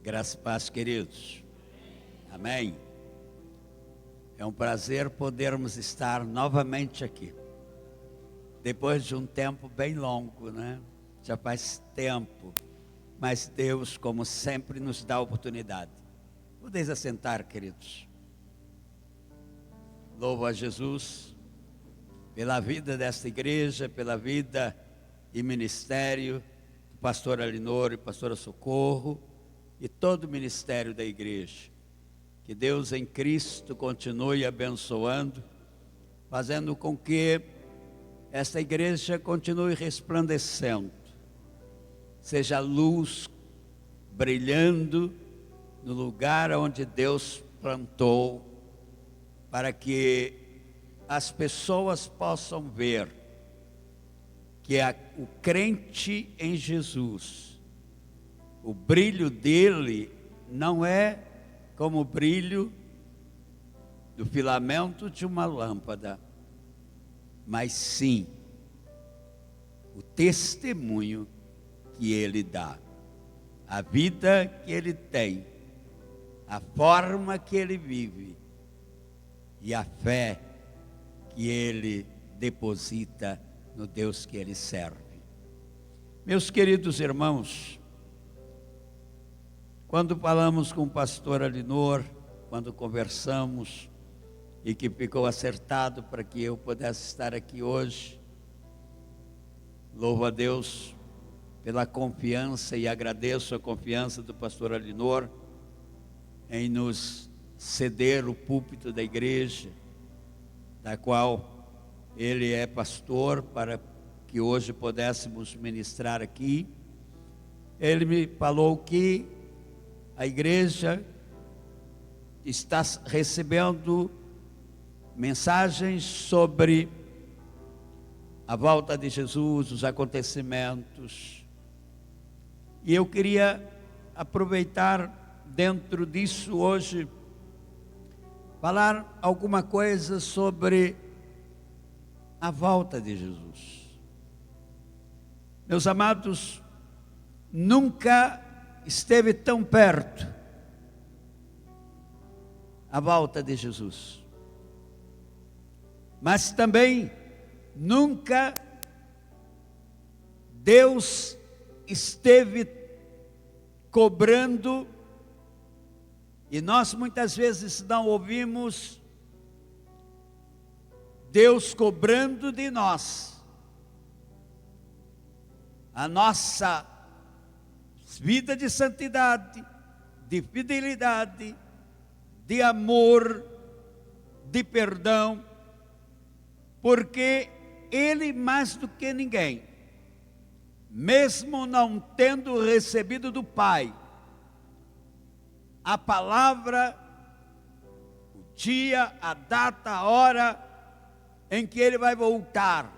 Graça e paz, queridos. Amém. É um prazer podermos estar novamente aqui. Depois de um tempo bem longo, né? Já faz tempo. Mas Deus, como sempre, nos dá a oportunidade. Podeis assentar, queridos. Louvo a Jesus pela vida desta igreja, pela vida e ministério do pastor Alinor e pastora Socorro e todo o ministério da igreja. Que Deus em Cristo continue abençoando, fazendo com que esta igreja continue resplandecendo, seja luz brilhando no lugar onde Deus plantou, para que as pessoas possam ver que o crente em Jesus, o brilho dele não é como o brilho do filamento de uma lâmpada, mas sim o testemunho que ele dá, a vida que ele tem, a forma que ele vive e a fé que ele deposita no Deus que ele serve. Meus queridos irmãos, quando falamos com o pastor Alinor, quando conversamos e que ficou acertado para que eu pudesse estar aqui hoje, louvo a Deus pela confiança e agradeço a confiança do pastor Alinor em nos ceder o púlpito da igreja, da qual ele é pastor, para que hoje pudéssemos ministrar aqui. Ele me falou que a igreja está recebendo mensagens sobre a volta de Jesus, os acontecimentos. E eu queria aproveitar dentro disso hoje, falar alguma coisa sobre a volta de Jesus. Meus amados, nunca esteve tão perto a volta de Jesus, mas também nunca Deus esteve cobrando, e nós muitas vezes não ouvimos Deus cobrando de nós a nossa vida de santidade, de fidelidade, de amor, de perdão, porque Ele mais do que ninguém, mesmo não tendo recebido do Pai a palavra, o dia, a data, a hora em que Ele vai voltar,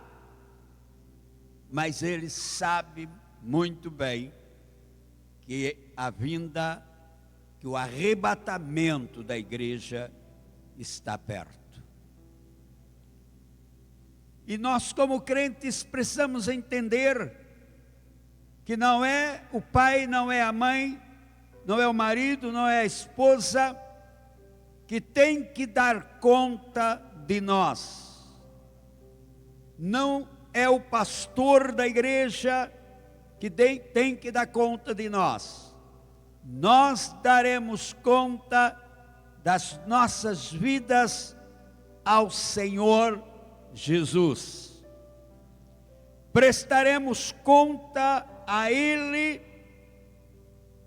mas Ele sabe muito bem que a vinda, que o arrebatamento da igreja está perto. E nós, como crentes, precisamos entender que não é o pai, não é a mãe, não é o marido, não é a esposa que tem que dar conta de nós. Não é o pastor da igreja que tem que dar conta de nós. Nós daremos conta das nossas vidas ao Senhor Jesus. Prestaremos conta a Ele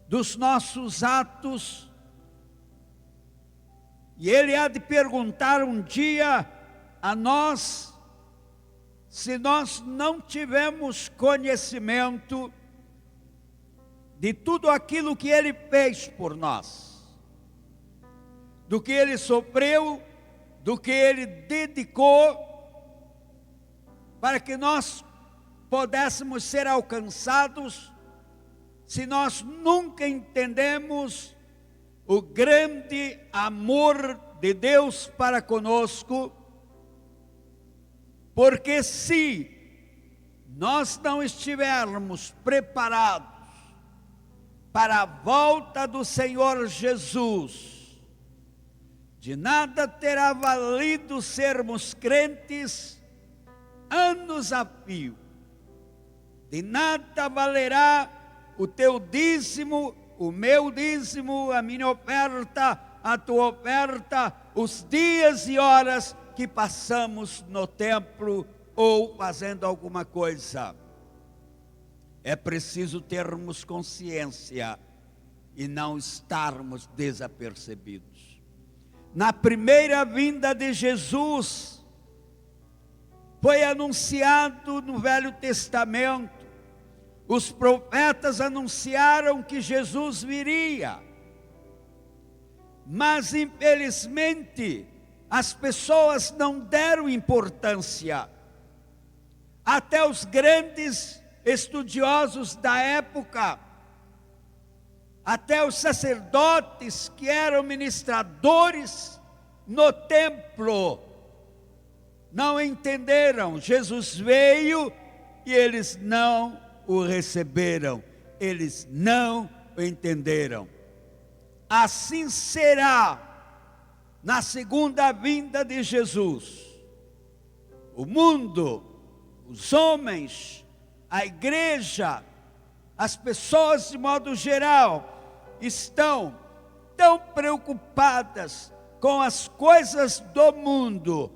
dos nossos atos, e Ele há de perguntar um dia a nós, se nós não tivermos conhecimento de tudo aquilo que Ele fez por nós, do que Ele sofreu, do que Ele dedicou, para que nós pudéssemos ser alcançados, se nós nunca entendemos o grande amor de Deus para conosco. Porque se nós não estivermos preparados para a volta do Senhor Jesus. De nada terá valido sermos crentes anos a fio. De nada valerá o teu dízimo, o meu dízimo, a minha oferta, a tua oferta, os dias e horas que passamos no templo ou fazendo alguma coisa. É preciso termos consciência e não estarmos desapercebidos. Na primeira vinda de Jesus, foi anunciado no Velho Testamento, os profetas anunciaram que Jesus viria, mas infelizmente as pessoas não deram importância. Até os grandes estudiosos da época, até os sacerdotes que eram ministradores no templo, não entenderam. Jesus veio e eles não o receberam, eles não o entenderam. Assim será na segunda vinda de Jesus. O mundo, os homens, a igreja, as pessoas de modo geral, estão tão preocupadas com as coisas do mundo.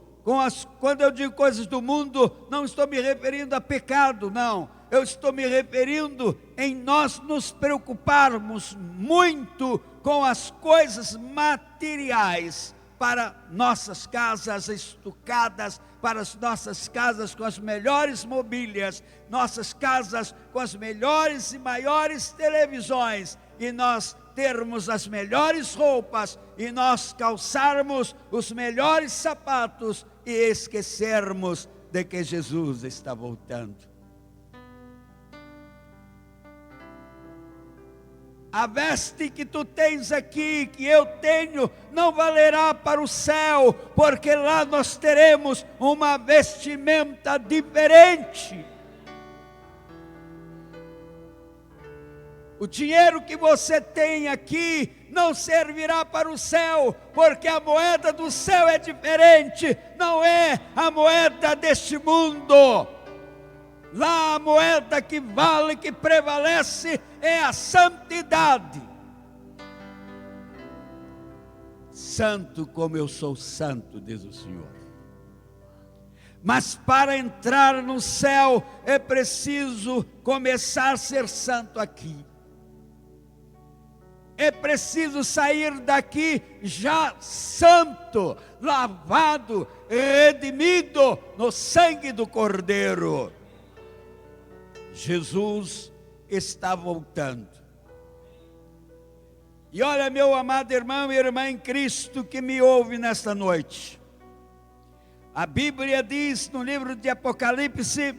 Quando eu digo coisas do mundo, não estou me referindo a pecado, não. Eu estou me referindo em nós nos preocuparmos muito com as coisas materiais, para nossas casas estucadas, para as nossas casas com as melhores mobílias, nossas casas com as melhores e maiores televisões, e nós termos as melhores roupas, e nós calçarmos os melhores sapatos, e esquecermos de que Jesus está voltando. A veste que tu tens aqui, que eu tenho, não valerá para o céu, porque lá nós teremos uma vestimenta diferente. O dinheiro que você tem aqui não servirá para o céu, porque a moeda do céu é diferente, não é a moeda deste mundo. Lá a moeda que vale, que prevalece, é a santidade. Santo como eu sou santo, diz o Senhor. Mas para entrar no céu, é preciso começar a ser santo aqui. É preciso sair daqui já santo, lavado, redimido no sangue do Cordeiro. Jesus está voltando. E olha, meu amado irmão e irmã em Cristo que me ouve nesta noite. A Bíblia diz no livro de Apocalipse: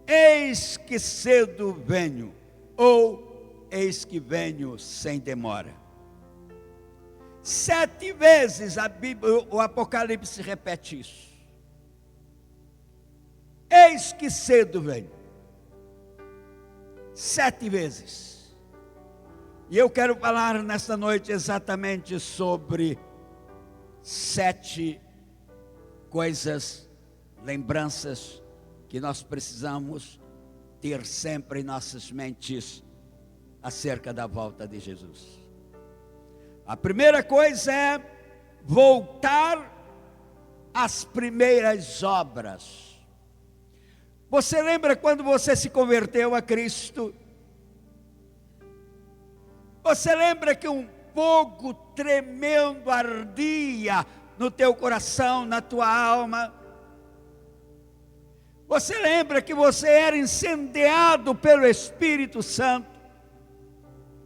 eis que cedo venho, ou eis que venho sem demora. 7 vezes a Bíblia, o Apocalipse repete isso. Eis que cedo venho. 7 vezes. E eu quero falar nesta noite exatamente sobre 7 coisas, lembranças que nós precisamos ter sempre em nossas mentes acerca da volta de Jesus. A primeira coisa é voltar às primeiras obras. Você lembra quando você se converteu a Cristo? Você lembra que um fogo tremendo ardia no teu coração, na tua alma? Você lembra que você era incendiado pelo Espírito Santo?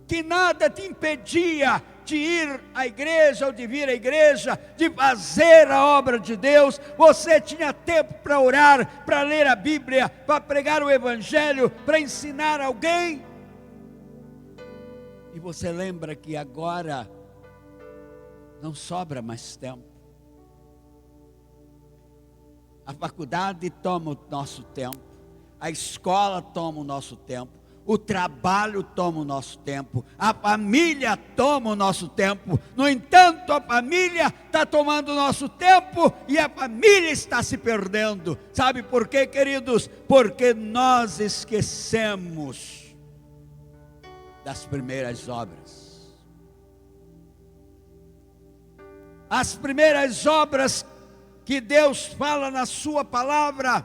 Que nada te impedia de ir à igreja ou de vir à igreja, de fazer a obra de Deus. Você tinha tempo para orar, para ler a Bíblia, para pregar o Evangelho, para ensinar alguém. E você lembra que agora não sobra mais tempo. A faculdade toma o nosso tempo, a escola toma o nosso tempo, o trabalho toma o nosso tempo, a família toma o nosso tempo. No entanto, a família está tomando o nosso tempo e a família está se perdendo. Sabe por quê, queridos? Porque nós esquecemos das primeiras obras. As primeiras obras que Deus fala na sua palavra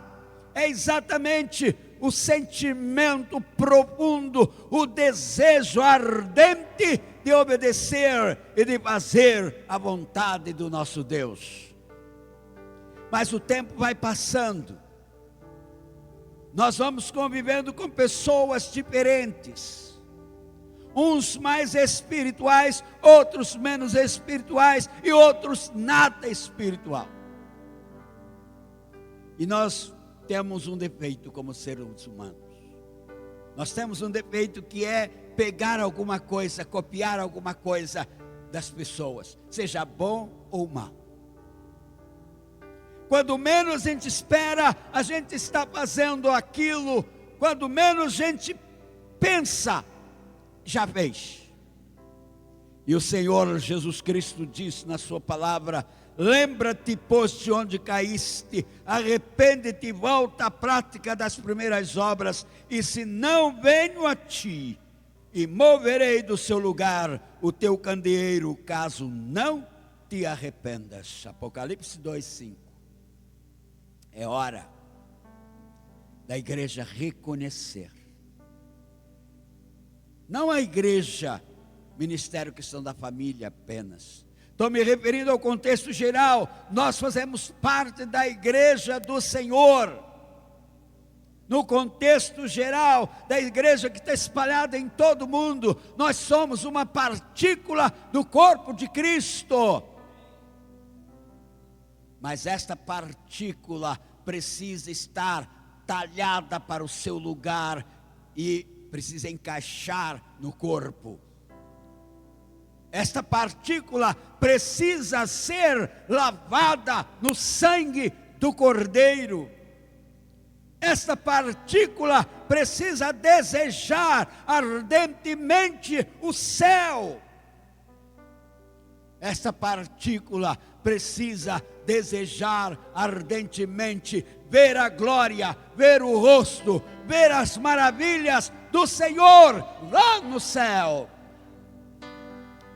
é exatamente o sentimento profundo, o desejo ardente de obedecer e de fazer a vontade do nosso Deus. Mas o tempo vai passando, nós vamos convivendo com pessoas diferentes, uns mais espirituais, outros menos espirituais e outros nada espiritual. E nós temos um defeito como seres humanos. Nós temos um defeito que é pegar alguma coisa, copiar alguma coisa das pessoas, seja bom ou mal. Quando menos a gente espera, a gente está fazendo aquilo. Quando menos a gente pensa, já fez. E o Senhor Jesus Cristo disse na sua palavra: lembra-te, pois, de onde caíste, arrepende-te e volta à prática das primeiras obras, e se não venho a ti, e moverei do seu lugar o teu candeeiro, caso não te arrependas. Apocalipse 2:5. É hora da igreja reconhecer, não a igreja, Ministério Cristão da Família apenas. Estou me referindo ao contexto geral. Nós fazemos parte da igreja do Senhor. No contexto geral da igreja que está espalhada em todo o mundo, nós somos uma partícula do corpo de Cristo. Mas esta partícula precisa estar talhada para o seu lugar e precisa encaixar no corpo. Esta partícula precisa ser lavada no sangue do Cordeiro. Esta partícula precisa desejar ardentemente o céu. Esta partícula precisa desejar ardentemente ver a glória, ver o rosto, ver as maravilhas do Senhor lá no céu.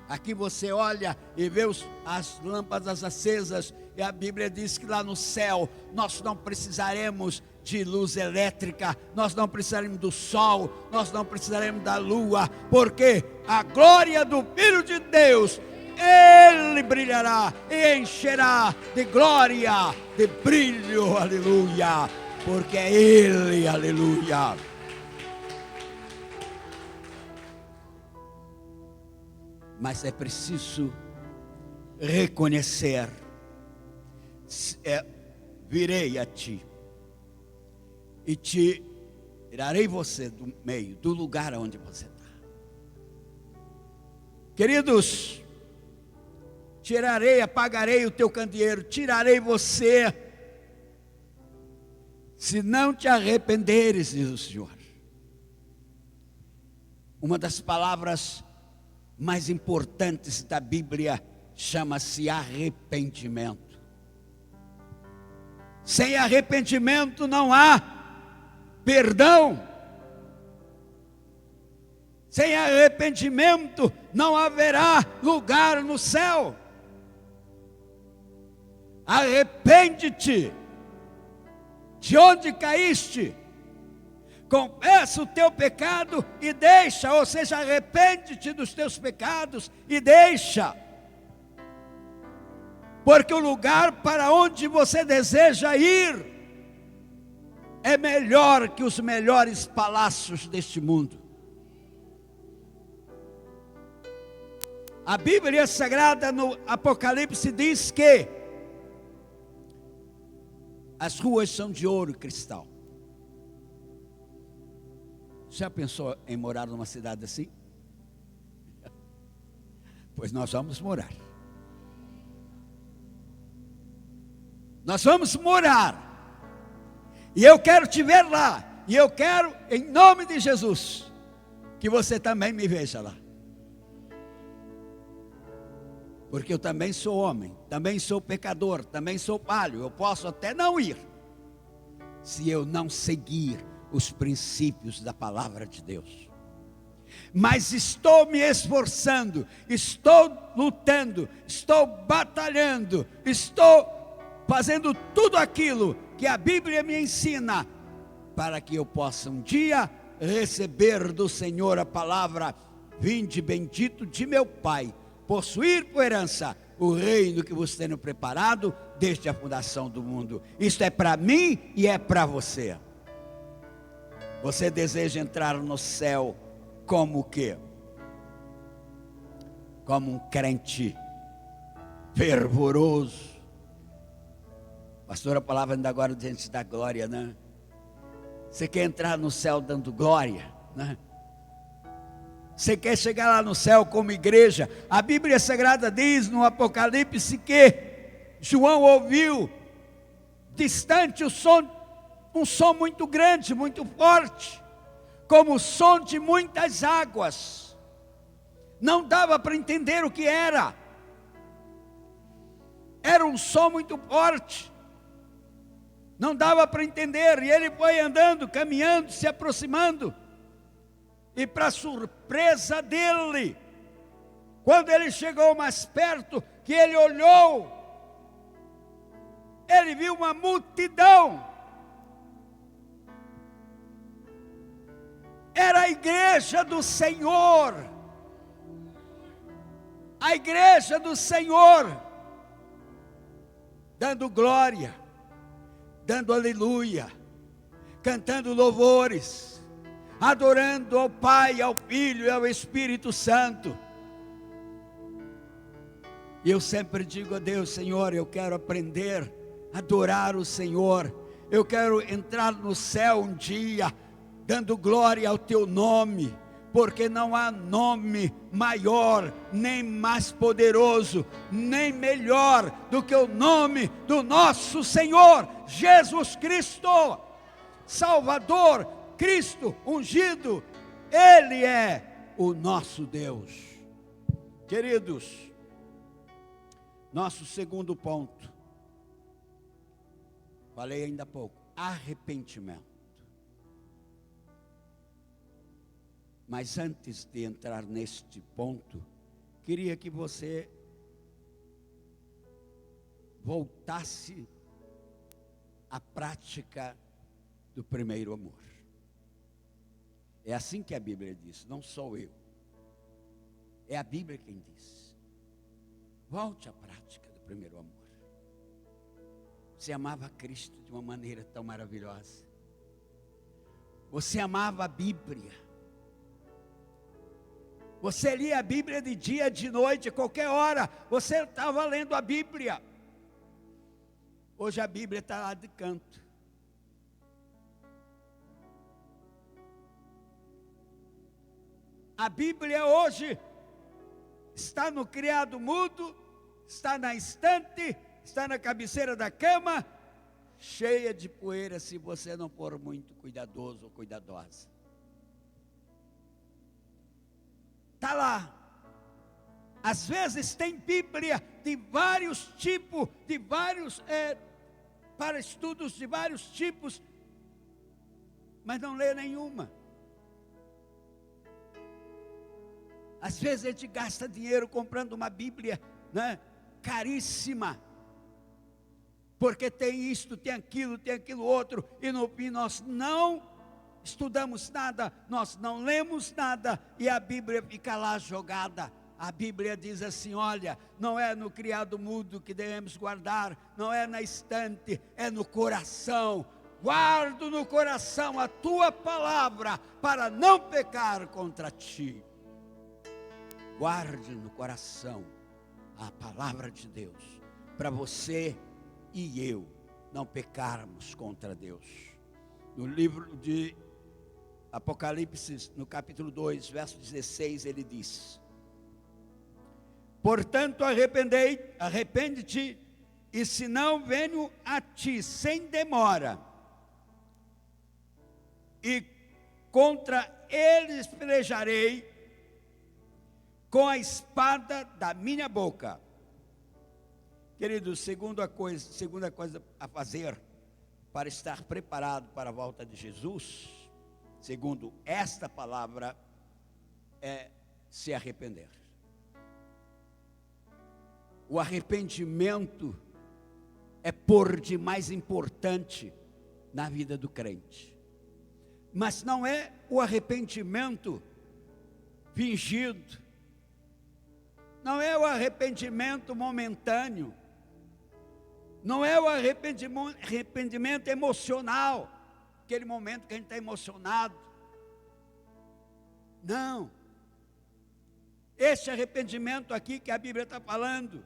Aqui você olha e vê as lâmpadas acesas, e a Bíblia diz que lá no céu nós não precisaremos de luz elétrica, nós não precisaremos do sol, nós não precisaremos da lua, porque a glória do Filho de Deus, Ele brilhará e encherá de glória, de brilho, aleluia, porque é Ele, aleluia. Mas é preciso reconhecer, virei a ti, e te tirarei você do meio, do lugar onde você está. Queridos, tirarei, apagarei o teu candeeiro, tirarei você, se não te arrependeres, diz o Senhor. Uma das palavras mais importantes da Bíblia chama-se arrependimento. Sem arrependimento não há perdão. Sem arrependimento não haverá lugar no céu. Arrepende-te de onde caíste, confessa o teu pecado e deixa, ou seja, arrepende-te dos teus pecados e deixa, porque o lugar para onde você deseja ir é melhor que os melhores palácios deste mundo. A Bíblia Sagrada no Apocalipse diz que as ruas são de ouro e cristal. Já pensou em morar numa cidade assim? Pois nós vamos morar. Nós vamos morar. E eu quero te ver lá. E eu quero, em nome de Jesus, que você também me veja lá. Porque eu também sou homem, também sou pecador, também sou falho. Eu posso até não ir, se eu não seguir os princípios da palavra de Deus. Mas estou me esforçando, estou lutando, estou batalhando, estou fazendo tudo aquilo que a Bíblia me ensina, para que eu possa um dia receber do Senhor a palavra: vinde bendito de meu Pai, possuir por herança o reino que vos tenho preparado desde a fundação do mundo. Isto é para mim e é para você. Você deseja entrar no céu como o quê? Como um crente fervoroso. Pastor, a palavra ainda agora diante da glória, né? Você quer entrar no céu dando glória, né? Você quer chegar lá no céu como igreja? A Bíblia Sagrada diz no Apocalipse que João ouviu distante um som muito grande, muito forte, como o som de muitas águas. Não dava para entender o que era. Era um som muito forte. Não dava para entender. E ele foi andando, caminhando, se aproximando. E para surpresa dele, quando ele chegou mais perto, que ele olhou, ele viu uma multidão. Era a igreja do Senhor. A igreja do Senhor, dando glória, dando aleluia, cantando louvores, adorando ao Pai, ao Filho e ao Espírito Santo. E eu sempre digo a Deus: Senhor, eu quero aprender a adorar o Senhor. Eu quero entrar no céu um dia, dando glória ao Teu nome, porque não há nome maior, nem mais poderoso, nem melhor do que o nome do nosso Senhor Jesus Cristo, Salvador, Cristo ungido. Ele é o nosso Deus. Queridos, nosso segundo ponto, falei ainda há pouco, arrependimento. Mas antes de entrar neste ponto, queria que você voltasse à prática do primeiro amor. É assim que a Bíblia diz, não sou eu. É a Bíblia quem diz. Volte à prática do primeiro amor. Você amava Cristo de uma maneira tão maravilhosa. Você amava a Bíblia. Você lia a Bíblia de dia, de noite, a qualquer hora. Você estava lendo a Bíblia. Hoje a Bíblia está lá de canto. A Bíblia hoje está no criado mudo, está na estante, está na cabeceira da cama, cheia de poeira, se você não for muito cuidadoso ou cuidadosa. Está lá. Às vezes tem Bíblia de vários tipos, para estudos de vários tipos, mas não lê nenhuma. Às vezes a gente gasta dinheiro comprando uma Bíblia, né, caríssima, porque tem isto, tem aquilo outro, e no fim nós não estudamos nada, nós não lemos nada, e a Bíblia fica lá jogada. A Bíblia diz assim: olha, não é no criado mudo que devemos guardar, não é na estante, é no coração. Guardo no coração a tua palavra, para não pecar contra ti. Guarde no coração a palavra de Deus, para você e eu não pecarmos contra Deus. No livro de Apocalipse, no capítulo 2, verso 16, ele diz: portanto, arrepende-te, e se não, venho a ti sem demora, e contra eles pelejarei com a espada da minha boca. Queridos, segunda coisa a fazer para estar preparado para a volta de Jesus, segundo esta palavra, é se arrepender. O arrependimento é por demais importante na vida do crente. Mas não é o arrependimento fingido, não é o arrependimento momentâneo, não é o arrependimento emocional, aquele momento que a gente está emocionado. Não. Esse arrependimento aqui que a Bíblia está falando,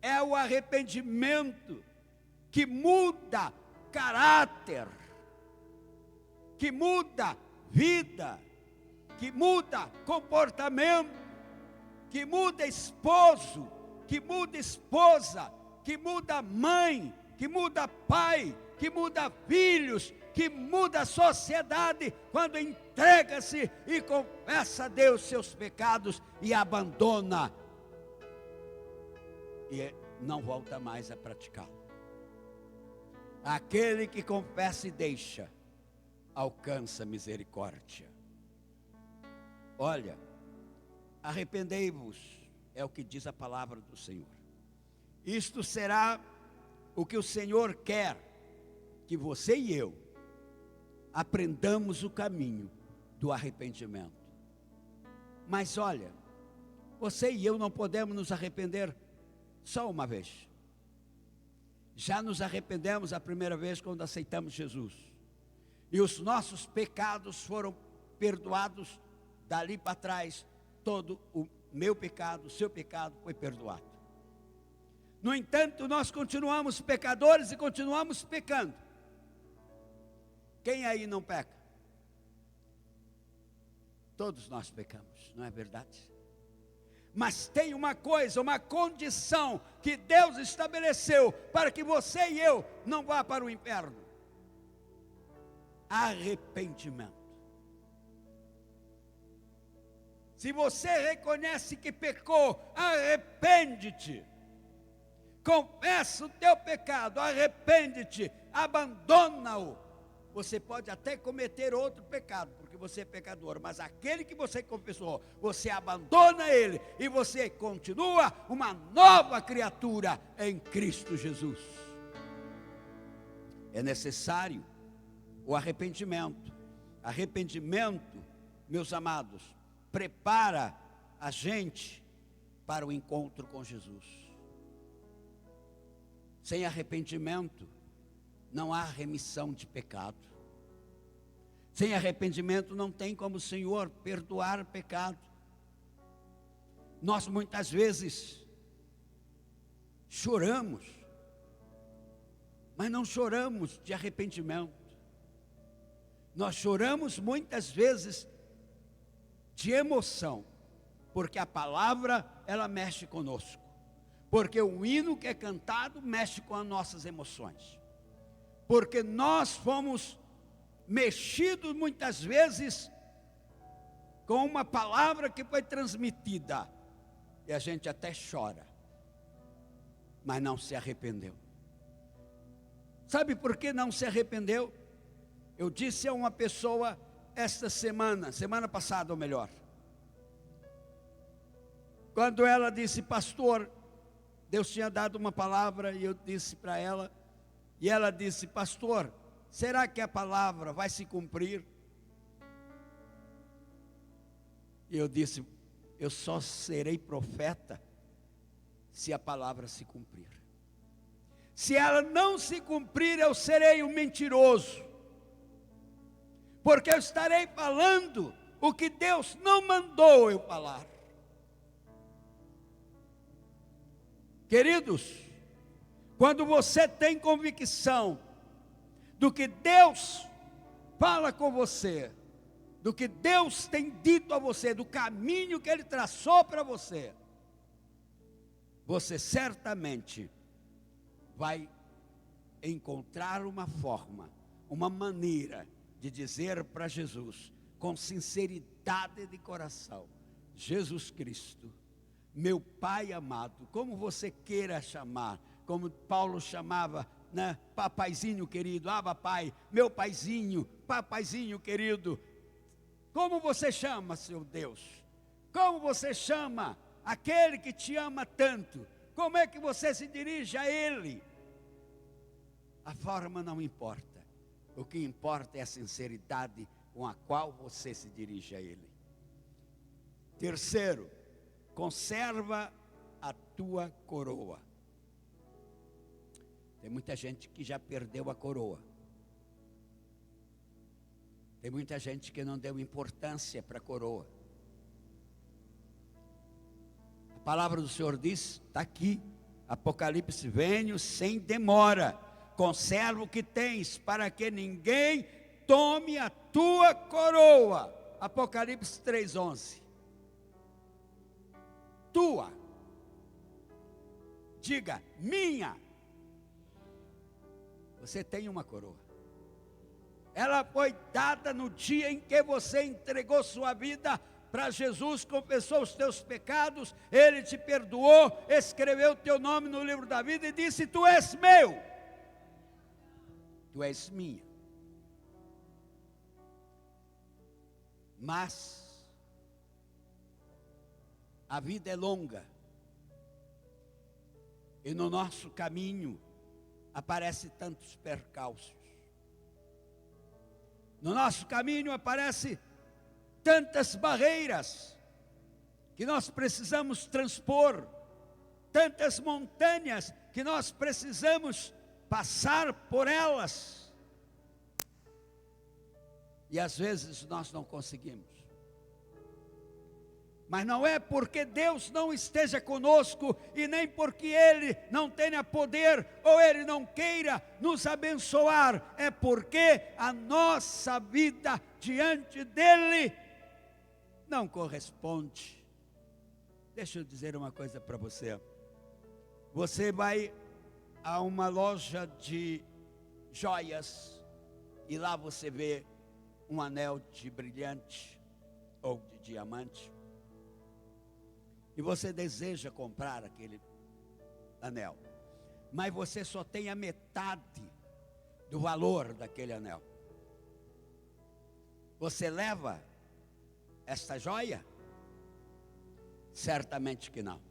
é o arrependimento que muda caráter, que muda vida, que muda comportamento, que muda esposo, que muda esposa, que muda mãe, que muda pai, que muda filhos, que muda a sociedade, quando entrega-se e confessa a Deus seus pecados e abandona, e não volta mais a praticá-lo. Aquele que confessa e deixa, alcança misericórdia. Olha, arrependei-vos, é o que diz a palavra do Senhor. Isto será o que o Senhor quer, que você e eu aprendamos o caminho do arrependimento. Mas olha, você e eu não podemos nos arrepender só uma vez. Já nos arrependemos a primeira vez quando aceitamos Jesus, e os nossos pecados foram perdoados. Dali para trás, todo o meu pecado, o seu pecado foi perdoado. No entanto, nós continuamos pecadores e continuamos pecando. Quem aí não peca? Todos nós pecamos, não é verdade? Mas tem uma coisa, uma condição que Deus estabeleceu para que você e eu não vá para o inferno: arrependimento. Se você reconhece que pecou, arrepende-te. Confessa o teu pecado, arrepende-te, abandona-o. Você pode até cometer outro pecado, porque você é pecador, mas aquele que você confessou, você abandona ele, e você continua uma nova criatura em Cristo Jesus. É necessário o arrependimento. Arrependimento, meus amados, prepara a gente para o encontro com Jesus. Sem arrependimento, não há remissão de pecado. Sem arrependimento, não tem como o Senhor perdoar pecado. Nós muitas vezes choramos, mas não choramos de arrependimento. Nós choramos muitas vezes de emoção, porque a palavra, ela mexe conosco, porque o hino que é cantado mexe com as nossas emoções, porque nós fomos mexidos muitas vezes com uma palavra que foi transmitida, e a gente até chora, mas não se arrependeu. Sabe por que não se arrependeu? Eu disse a uma pessoa esta semana passada ou melhor, quando ela disse: pastor, Deus tinha dado uma palavra, e eu disse para ela, e ela disse: pastor, será que a palavra vai se cumprir? E eu disse: eu só serei profeta se a palavra se cumprir. Se ela não se cumprir, eu serei um mentiroso, porque eu estarei falando o que Deus não mandou eu falar. Queridos, quando você tem convicção do que Deus fala com você, do que Deus tem dito a você, do caminho que Ele traçou para você, você certamente vai encontrar uma forma, uma maneira de dizer para Jesus, com sinceridade de coração: Jesus Cristo, meu Pai amado, como você queira chamar, como Paulo chamava, né? Papaizinho querido, Abba Pai, meu paizinho, papaizinho querido. Como você chama, seu Deus? Como você chama aquele que te ama tanto? Como é que você se dirige a Ele? A forma não importa. O que importa é a sinceridade com a qual você se dirige a Ele. Terceiro, conserva a tua coroa. Tem muita gente que já perdeu a coroa. Tem muita gente que não deu importância para a coroa. A palavra do Senhor diz, está aqui, Apocalipse: venho sem demora, conserva o que tens, para que ninguém tome a tua coroa. Apocalipse 3:11. Tua. Diga, minha. Você tem uma coroa. Ela foi dada no dia em que você entregou sua vida para Jesus, confessou os teus pecados, Ele te perdoou, escreveu o teu nome no livro da vida e disse: tu és meu, tu és minha. Mas a vida é longa e no nosso caminho aparecem tantos percalços. No nosso caminho aparecem tantas barreiras que nós precisamos transpor, tantas montanhas que nós precisamos passar por elas. E às vezes nós não conseguimos. Mas não é porque Deus não esteja conosco e nem porque Ele não tenha poder ou Ele não queira nos abençoar. É porque a nossa vida diante dEle não corresponde. Deixa eu dizer uma coisa para você. Você vai a uma loja de joias e lá você vê um anel de brilhante ou de diamante. E você deseja comprar aquele anel, mas você só tem a metade do valor daquele anel. Você leva esta joia? Certamente que não.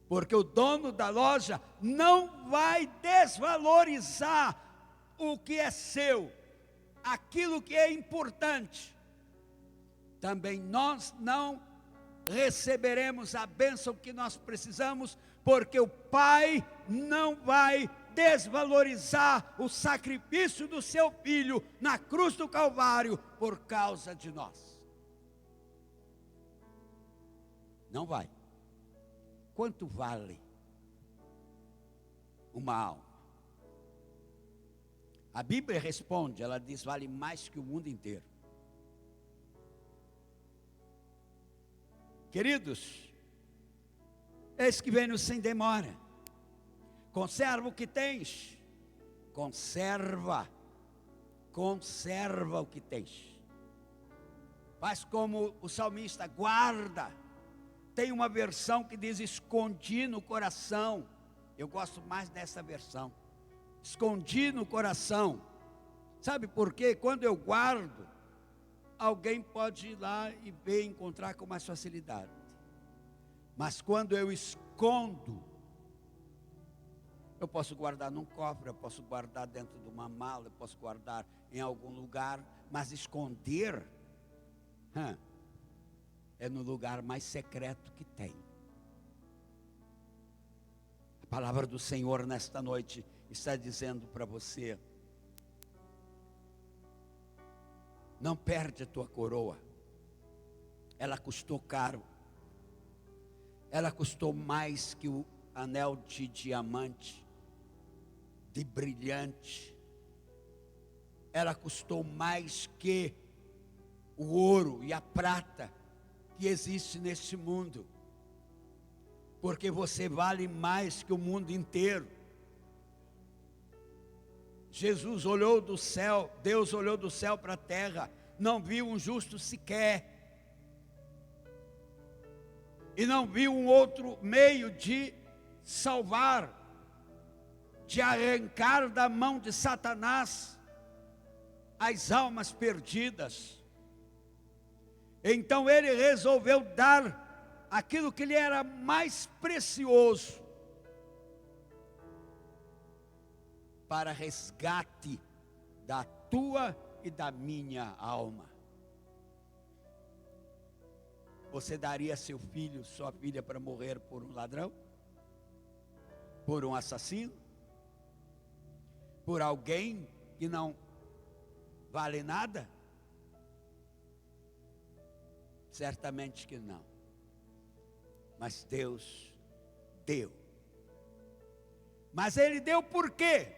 Porque o dono da loja não vai desvalorizar o que é seu, aquilo que é importante. Também nós não receberemos a bênção que nós precisamos, porque o Pai não vai desvalorizar o sacrifício do seu Filho na cruz do Calvário por causa de nós. Não vai. Quanto vale uma alma? A Bíblia responde, ela diz: vale mais que o mundo inteiro. Queridos, eis que venho sem demora. Conserva o que tens. Conserva o que tens. Faz como o salmista, guarda. Tem uma versão que diz: escondi no coração. Eu gosto mais dessa versão. Escondi no coração. Sabe por quê? Quando eu guardo, alguém pode ir lá e ver, encontrar com mais facilidade. Mas quando eu escondo, eu posso guardar num cofre, eu posso guardar dentro de uma mala, eu posso guardar em algum lugar, mas esconder é no lugar mais secreto que tem. A palavra do Senhor nesta noite está dizendo para você: não perde a tua coroa. Ela custou caro. Ela custou mais que o anel de diamante, de brilhante. Ela custou mais que o ouro e a prata que existe neste mundo. Porque você vale mais que o mundo inteiro. Jesus olhou do céu, Deus olhou do céu para a terra, não viu um justo sequer. E não viu um outro meio de salvar, de arrancar da mão de Satanás as almas perdidas. Então ele resolveu dar aquilo que lhe era mais precioso para resgate da tua e da minha alma. Você daria seu filho, sua filha para morrer por um ladrão? Por um assassino? Por alguém que não vale nada? Certamente que não. Mas Deus deu. Mas Ele deu por quê?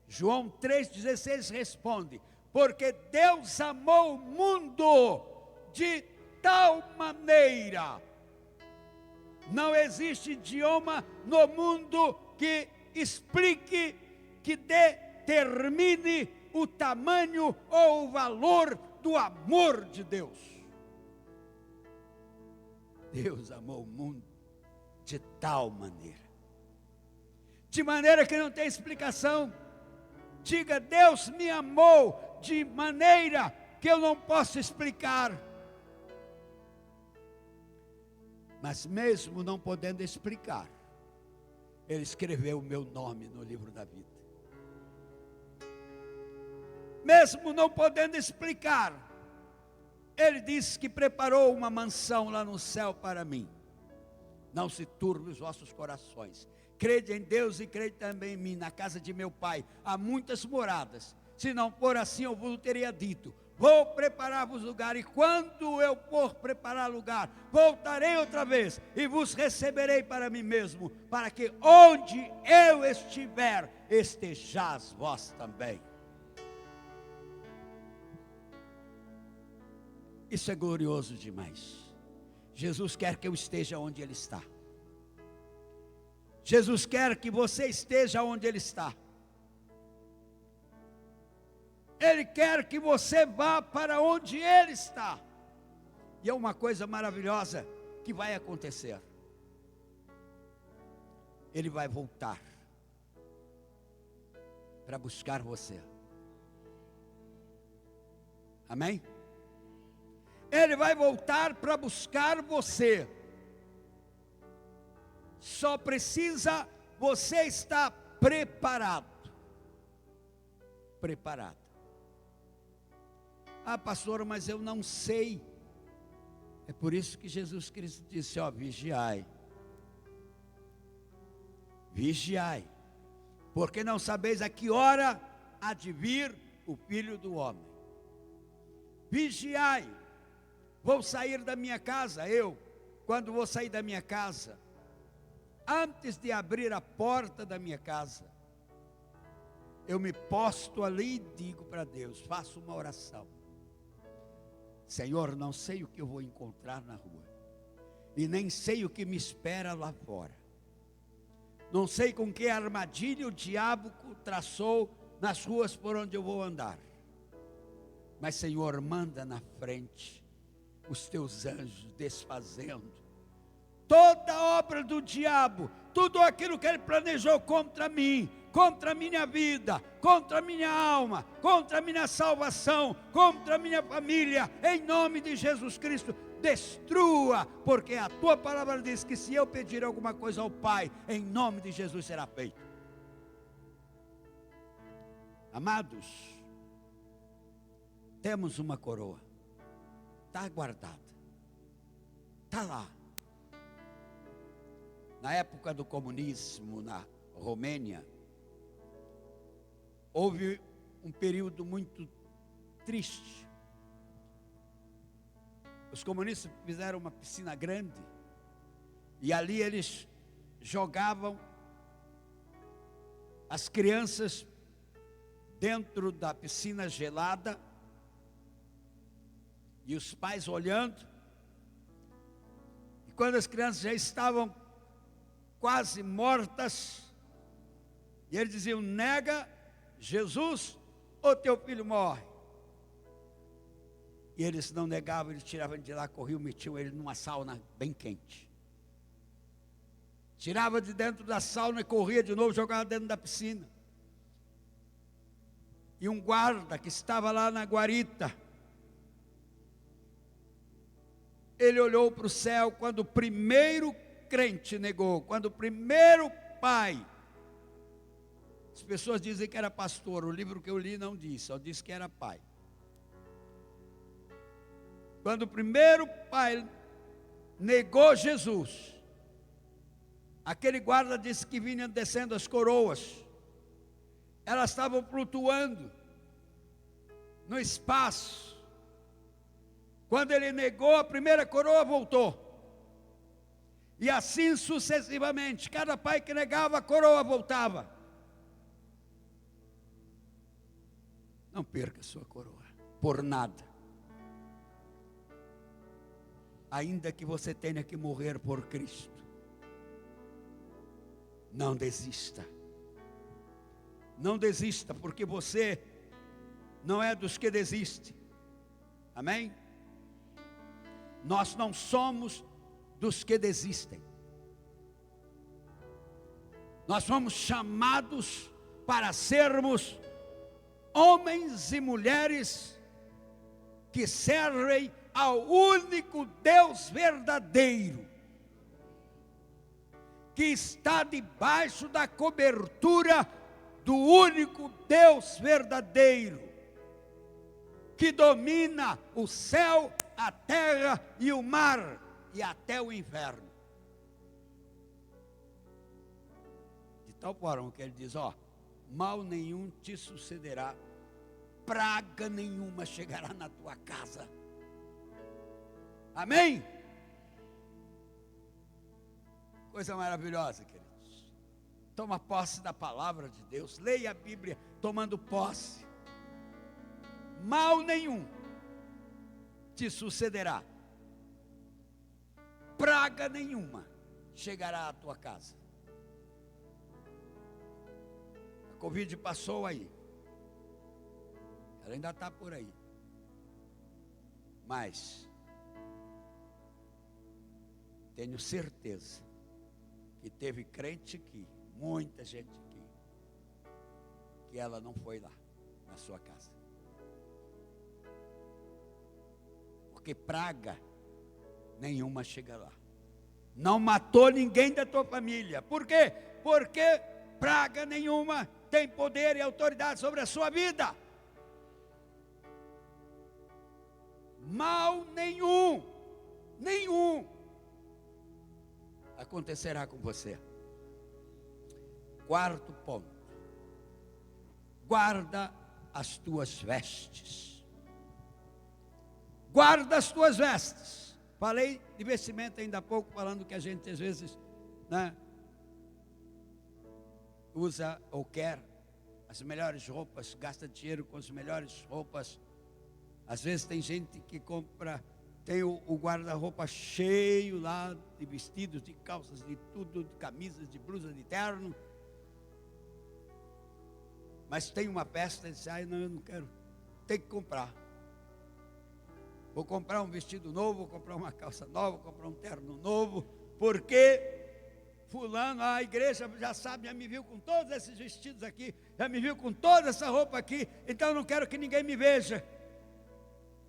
João 3,16 responde: porque Deus amou o mundo de tal maneira. Não existe idioma no mundo que explique, que determine o tamanho ou o valor do amor de Deus. Deus amou o mundo de tal maneira. De maneira que não tem explicação. Diga: Deus me amou de maneira que eu não posso explicar. Mas mesmo não podendo explicar, Ele escreveu o meu nome no livro da vida. Mesmo não podendo explicar, Ele disse que preparou uma mansão lá no céu para mim. Não se turbe os vossos corações. Crede em Deus e crede também em mim. Na casa de meu Pai há muitas moradas. Se não for assim, eu vos teria dito: vou preparar-vos lugar, e quando eu for preparar lugar, voltarei outra vez e vos receberei para mim mesmo, para que onde eu estiver, estejais vós também. Isso é glorioso demais. Jesus quer que eu esteja onde Ele está. Jesus quer que você esteja onde Ele está. Ele quer que você vá para onde Ele está. E é uma coisa maravilhosa que vai acontecer. Ele vai voltar para buscar você. Amém? Ele vai voltar para buscar você. Só precisa você estar preparado. Preparado. Ah, pastor, mas eu não sei. É por isso que Jesus Cristo disse: ó, vigiai. Vigiai. Porque não sabeis a que hora há de vir o Filho do Homem. Vigiai. Vou sair da minha casa, quando vou sair da minha casa, antes de abrir a porta da minha casa, eu me posto ali e digo para Deus, faço uma oração: Senhor, não sei o que eu vou encontrar na rua, e nem sei o que me espera lá fora, não sei com que armadilha o diabo traçou nas ruas por onde eu vou andar, mas Senhor, manda na frente os teus anjos desfazendo toda a obra do diabo, tudo aquilo que ele planejou contra mim, contra a minha vida, contra a minha alma, contra a minha salvação, contra a minha família, em nome de Jesus Cristo, destrua, porque a tua palavra diz que se eu pedir alguma coisa ao Pai, em nome de Jesus será feito. Amados, temos uma coroa, está guardada, está lá. Na época do comunismo na Romênia, houve um período muito triste. Os comunistas fizeram uma piscina grande e ali eles jogavam as crianças dentro da piscina gelada e os pais olhando. E quando as crianças já estavam quase mortas, e eles diziam: nega Jesus, ou teu filho morre. E eles não negavam, eles tiravam de lá, corriam, metiam ele numa sauna bem quente. Tirava de dentro da sauna e corria de novo, jogava dentro da piscina. E um guarda que estava lá na guarita, ele olhou para o céu quando o primeiro crente negou, quando o primeiro pai. As pessoas dizem que era pastor, o livro que eu li não diz, só diz que era pai. Quando o primeiro pai negou Jesus, aquele guarda disse que vinham descendo as coroas, elas estavam flutuando no espaço. Quando ele negou, a primeira coroa voltou. E assim sucessivamente, cada pai que negava, a coroa voltava. Não perca a sua coroa, por nada. Ainda que você tenha que morrer por Cristo, não desista. Não desista, porque você não é dos que desistem. Amém? Nós não somos dos que desistem. Nós fomos chamados para sermos homens e mulheres que servem ao único Deus verdadeiro, que está debaixo da cobertura do único Deus verdadeiro, que domina o céu, a terra e o mar, e até o inferno. De tal forma que ele diz, mal nenhum te sucederá, praga nenhuma chegará na tua casa. Amém? Coisa maravilhosa, queridos. Toma posse da palavra de Deus, leia a Bíblia tomando posse. Mal nenhum te sucederá, praga nenhuma chegará à tua casa. A Covid passou aí, ela ainda está por aí, mas tenho certeza que teve crente aqui, muita gente aqui, que ela não foi lá na sua casa, porque praga nenhuma chega lá. Não matou ninguém da tua família. Por quê? Porque praga nenhuma tem poder e autoridade sobre a sua vida. Mal nenhum acontecerá com você. Quarto ponto: guarda as tuas vestes. Guarda as tuas vestes. Falei de vestimenta ainda há pouco, falando que a gente às vezes, usa ou quer as melhores roupas, gasta dinheiro com as melhores roupas. Às vezes tem gente que compra, tem o guarda-roupa cheio lá de vestidos, de calças, de tudo, de camisas, de blusas, de terno. Mas tem uma festa e diz, não, eu não quero, tem que comprar. Vou comprar um vestido novo, vou comprar uma calça nova, vou comprar um terno novo, porque fulano, a igreja já sabe, já me viu com todos esses vestidos aqui, já me viu com toda essa roupa aqui, então eu não quero que ninguém me veja.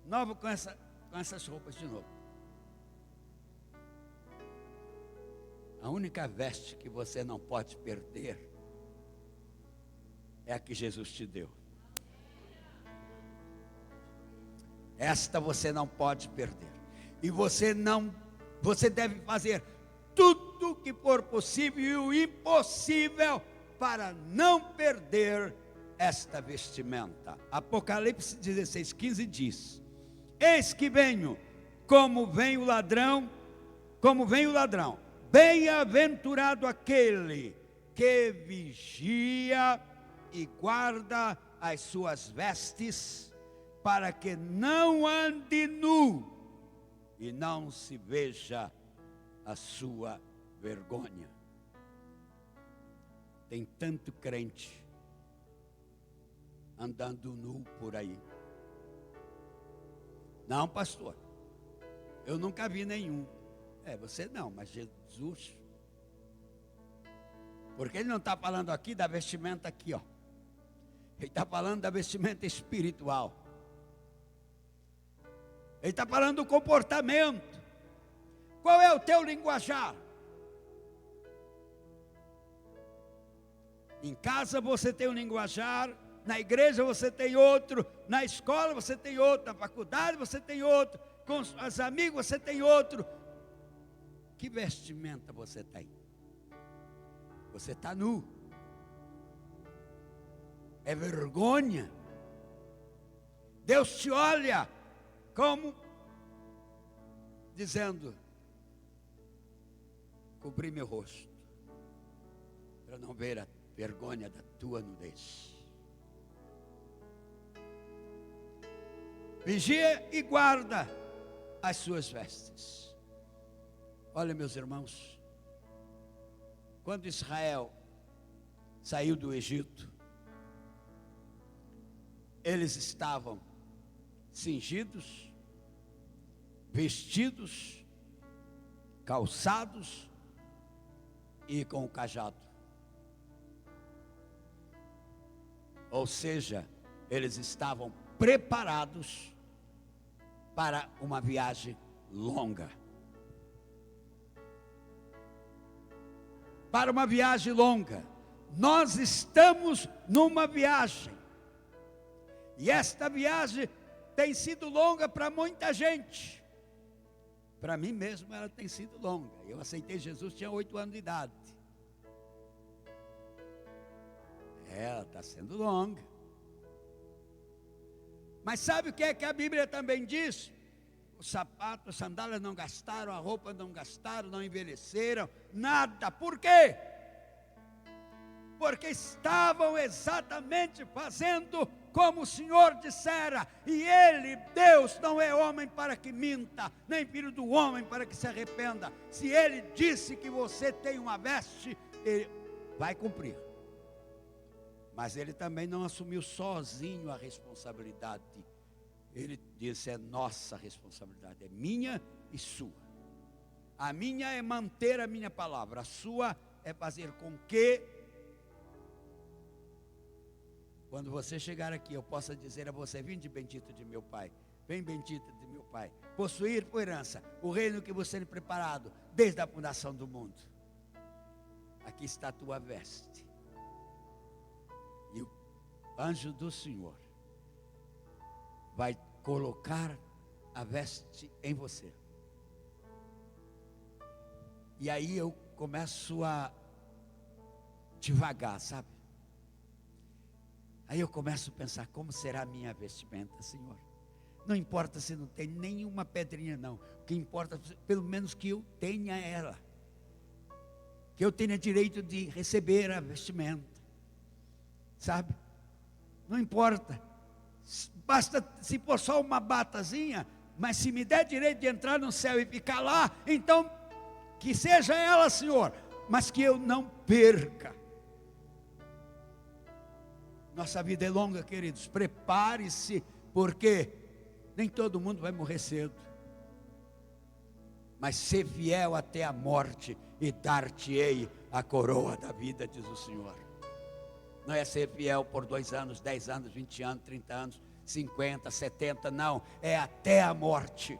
Novo com essas roupas de novo. A única veste que você não pode perder é a que Jesus te deu. Esta você não pode perder. E você deve fazer tudo o que for possível e o impossível para não perder esta vestimenta. Apocalipse 16:15 diz: eis que venho, como vem o ladrão, bem-aventurado aquele que vigia e guarda as suas vestes, para que não ande nu e não se veja a sua vergonha. Tem tanto crente andando nu por aí. Não, pastor, eu nunca vi nenhum. Você não, mas Jesus. Porque ele não está falando aqui da vestimenta aqui, ó. Ele está falando da vestimenta espiritual. Ele está falando do comportamento. Qual é o teu linguajar? Em casa você tem um linguajar, na igreja você tem outro, na escola você tem outro, na faculdade você tem outro, com os amigos você tem outro. Que vestimenta você tem? Você está nu. É vergonha. Deus te olha como dizendo: cobri meu rosto para não ver a vergonha da tua nudez. Vigia e guarda as suas vestes. Olha, meus irmãos, quando Israel saiu do Egito, eles estavam cingidos, vestidos, calçados e com o cajado. Ou seja, eles estavam preparados para uma viagem longa. Para uma viagem longa. Nós estamos numa viagem. E esta viagem tem sido longa para muita gente. Para mim mesmo ela tem sido longa. Eu aceitei Jesus, tinha 8 anos de idade. Ela está sendo longa. Mas sabe o que é que a Bíblia também diz? Os sapatos, as sandálias não gastaram, a roupa não gastaram, não envelheceram, nada. Por quê? Porque estavam exatamente fazendo como o Senhor dissera. E Ele, Deus, não é homem para que minta, nem filho do homem para que se arrependa. Se Ele disse que você tem uma veste, Ele vai cumprir. Mas Ele também não assumiu sozinho a responsabilidade. Ele disse: é nossa responsabilidade, é minha e sua. A minha é manter a minha palavra, a sua é fazer com que, quando você chegar aqui, eu possa dizer a você: vinde bendito de meu Pai, vem bendito de meu Pai, possuir por herança o reino que você tem preparado desde a fundação do mundo. Aqui está a tua veste. E o anjo do Senhor vai colocar a veste em você. E aí eu começo a devagar, sabe? Aí eu começo a pensar: como será a minha vestimenta, Senhor? Não importa se não tem nenhuma pedrinha, não. O que importa, pelo menos, que eu tenha ela. Que eu tenha direito de receber a vestimenta. Sabe? Não importa. Basta se for só uma batazinha, mas se me der direito de entrar no céu e ficar lá, então que seja ela, Senhor, mas que eu não perca. Nossa vida é longa, queridos. Prepare-se, porque nem todo mundo vai morrer cedo. Mas ser fiel até a morte, e dar-te-ei a coroa da vida, diz o Senhor. Não é ser fiel por 2 anos, 10 anos, 20 anos, 30 anos, 50, 70, não. É até a morte.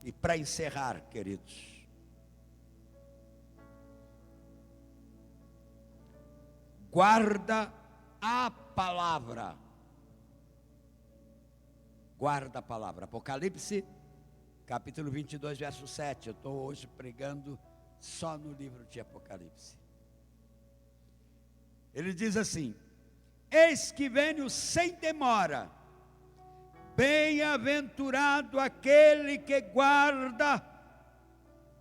E para encerrar, queridos, guarda a palavra. Guarda a palavra. Apocalipse, capítulo 22, verso 7. Eu estou hoje pregando só no livro de Apocalipse. Ele diz assim: eis que venho sem demora, bem-aventurado aquele que guarda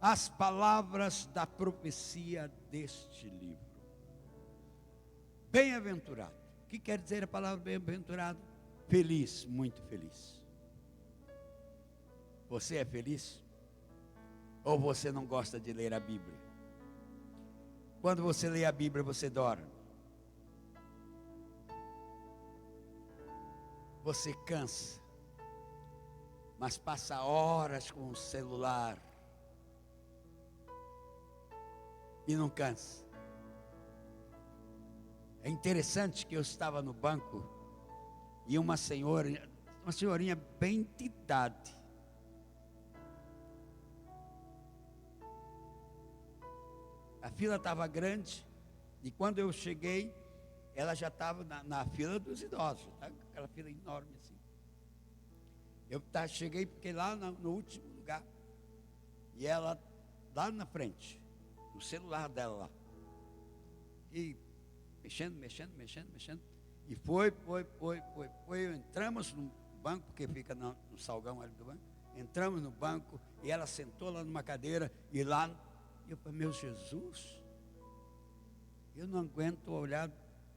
as palavras da profecia deste livro. Bem-aventurado. O que quer dizer a palavra bem-aventurado? Feliz, muito feliz. Você é feliz? Ou você não gosta de ler a Bíblia? Quando você lê a Bíblia, você dorme. Você cansa. mas passa horas com o celular e não cansa. É interessante que eu estava no banco e uma senhorinha bem de idade, a fila estava grande e quando eu cheguei, ela já estava na fila dos idosos, tá? Aquela fila enorme assim. Eu cheguei, fiquei lá no último lugar e ela lá na frente, no celular dela lá, e mexendo, e foi, entramos no banco, porque fica no salgão ali do banco, entramos no banco, e ela sentou lá numa cadeira, e lá, eu falei, meu Jesus, eu não aguento olhar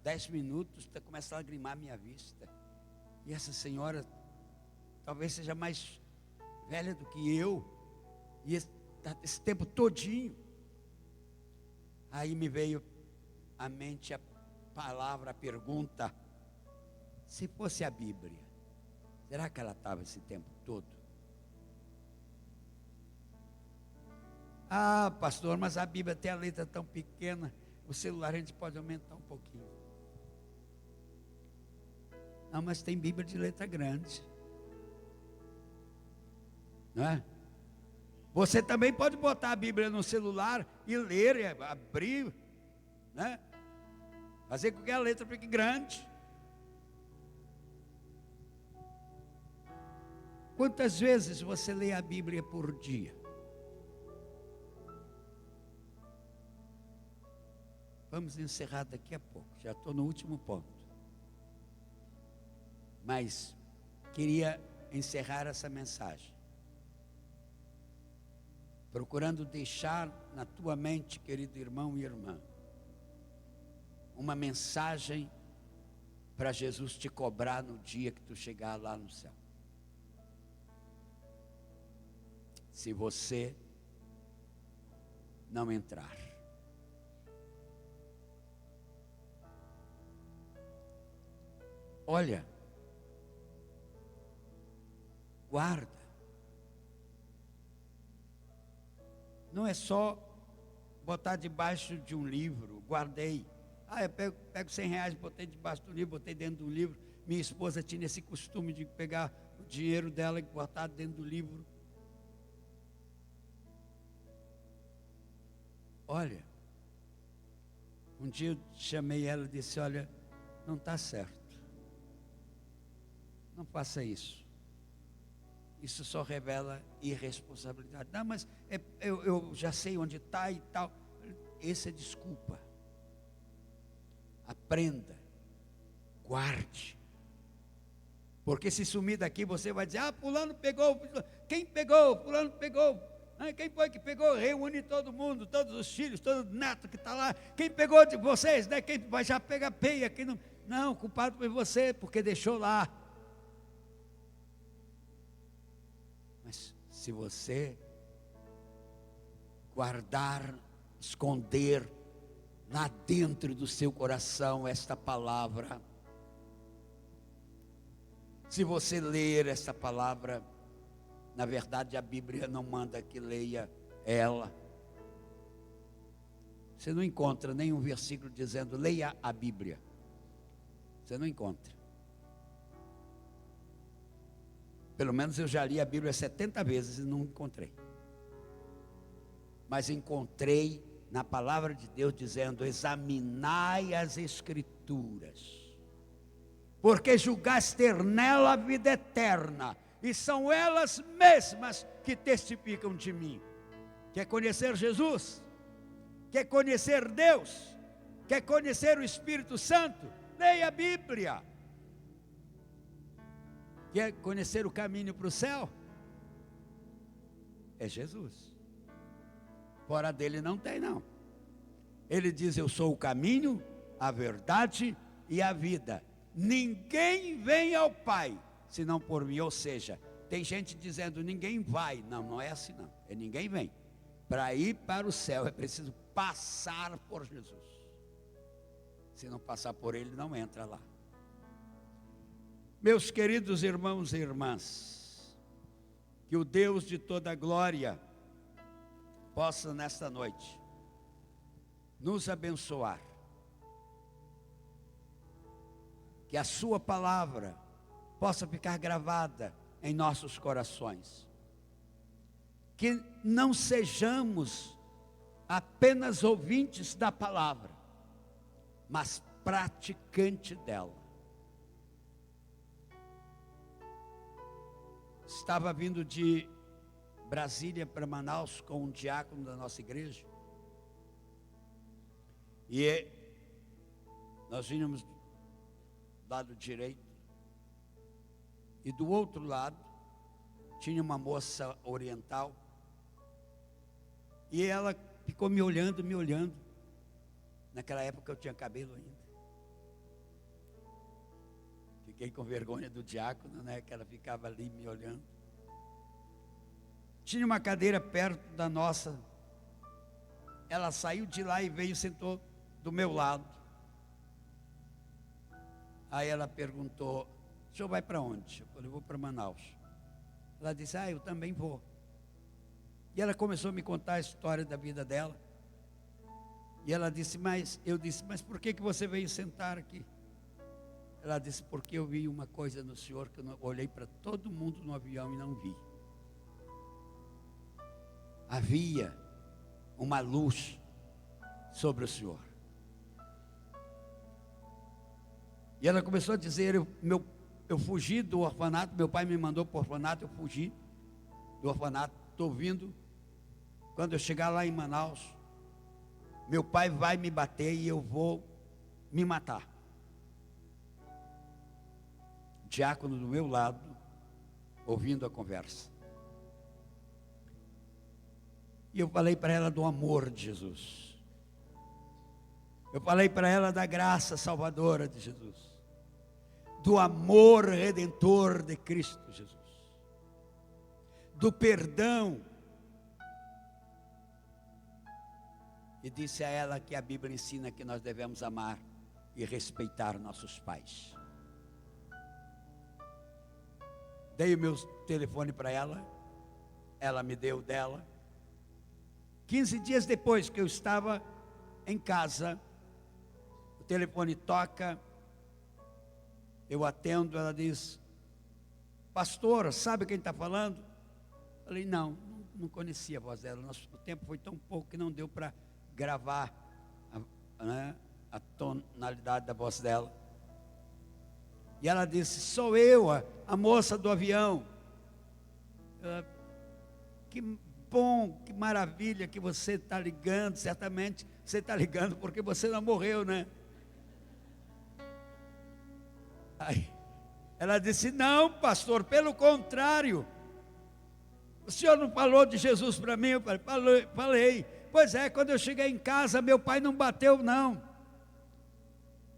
10 minutos, começa a lagrimar a minha vista, e essa senhora, talvez seja mais velha do que eu, e esse tempo todinho, aí me veio à mente a palavra, a pergunta, se fosse a Bíblia, será que ela estava esse tempo todo? Ah, pastor, mas a Bíblia tem a letra tão pequena, o celular a gente pode aumentar um pouquinho. Não, mas tem Bíblia de letra grande, não é? Você também pode botar a Bíblia no celular e ler, abrir, né? Fazer com que a letra fique grande. Quantas vezes você lê a Bíblia por dia? Vamos encerrar daqui a pouco, já estou no último ponto. Mas queria encerrar essa mensagem procurando deixar na tua mente, querido irmão e irmã, uma mensagem para Jesus te cobrar no dia que tu chegar lá no céu. Se você não entrar. Olha, guarda. Não é só botar debaixo de um livro, guardei. Eu pego R$100, botei debaixo do livro, botei dentro do livro. Minha esposa tinha esse costume de pegar o dinheiro dela e botar dentro do livro. Olha, um dia eu chamei ela e disse, olha, não está certo. Não faça isso. Isso só revela irresponsabilidade. Não, mas eu já sei onde está e tal. Essa é desculpa. Aprenda. Guarde. Porque se sumir daqui, você vai dizer, fulano pegou. Quem pegou? Fulano pegou. Quem foi que pegou? Reúne todo mundo, todos os filhos, todo neto que está lá. Quem pegou de vocês? Né? Quem vai já pegar peia? Quem não? Não, culpado foi você, porque deixou lá. Mas se você guardar, esconder lá dentro do seu coração esta palavra, se você ler esta palavra, na verdade a Bíblia não manda que leia ela. Você não encontra nenhum versículo dizendo leia a Bíblia. Você não encontra. Pelo menos eu já li a Bíblia 70 vezes e não encontrei. Mas encontrei na palavra de Deus dizendo, examinai as Escrituras, porque julgaste ter nela a vida eterna, e são elas mesmas que testificam de mim. Quer conhecer Jesus? Quer conhecer Deus? Quer conhecer o Espírito Santo? Leia a Bíblia. Quer conhecer o caminho para o céu? É Jesus. Fora dele não tem não. Ele diz, eu sou o caminho, a verdade e a vida. Ninguém vem ao Pai, senão por mim. Ou seja, tem gente dizendo, ninguém vai. Não, não é assim não. É ninguém vem. Para ir para o céu é preciso passar por Jesus. Se não passar por ele, não entra lá. Meus queridos irmãos e irmãs, Que o Deus de toda glória possa nesta noite nos abençoar. Que a sua palavra possa ficar gravada em nossos corações. Que não sejamos apenas ouvintes da palavra, mas praticante dela. Estava vindo de Brasília para Manaus com um diácono da nossa igreja. E nós vínhamos do lado direito. E do outro lado tinha uma moça oriental. E ela ficou me olhando. Naquela época eu tinha cabelo ainda. Fiquei com vergonha do diácono, né? Que ela ficava ali me olhando. Tinha uma cadeira perto da nossa. Ela saiu de lá e veio e sentou do meu lado. Aí ela perguntou: o senhor vai para onde? Eu falei: vou para Manaus. Ela disse: eu também vou. E ela começou a me contar a história da vida dela. E ela disse: eu disse, mas por que você veio sentar aqui? Ela disse: porque eu vi uma coisa no senhor que eu olhei para todo mundo no avião e não vi. Havia uma luz sobre o senhor. E ela começou a dizer: eu fugi do orfanato, meu pai me mandou para o orfanato, eu fugi do orfanato, estou vindo. Quando eu chegar lá em Manaus, meu pai vai me bater e eu vou me matar. Diácono do meu lado, ouvindo a conversa. E eu falei para ela do amor de Jesus. Eu falei para ela da graça salvadora de Jesus. Do amor redentor de Cristo Jesus. Do perdão. E disse a ela que a Bíblia ensina que nós devemos amar e respeitar nossos pais. Dei o meu telefone para ela. Ela me deu dela. 15 dias depois que eu estava em casa, o telefone toca, eu atendo, ela diz: pastor, sabe quem está falando? Eu falei: não conhecia a voz dela, o tempo foi tão pouco que não deu para gravar a tonalidade da voz dela. E ela disse: sou eu, a moça do avião. Que bom, que maravilha que você está ligando. Certamente você está ligando porque você não morreu, né? Aí ela disse: não, pastor, pelo contrário, o senhor não falou de Jesus para mim? Eu falei. Pois é, quando eu cheguei em casa, meu pai não bateu, não.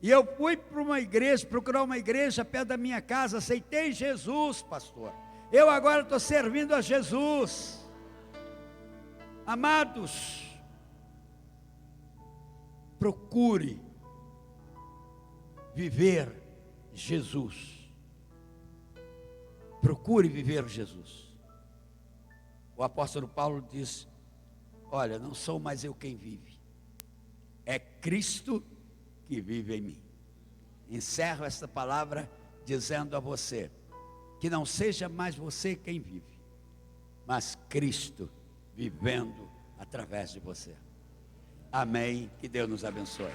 E eu fui para uma igreja, procurar uma igreja perto da minha casa, aceitei Jesus, pastor. Eu agora estou servindo a Jesus. Amados, procure viver Jesus. Procure viver Jesus. O apóstolo Paulo diz: olha, não sou mais eu quem vive, é Cristo que vive em mim. Encerro esta palavra dizendo a você que não seja mais você quem vive, mas Cristo vivendo através de você. Amém. Que Deus nos abençoe.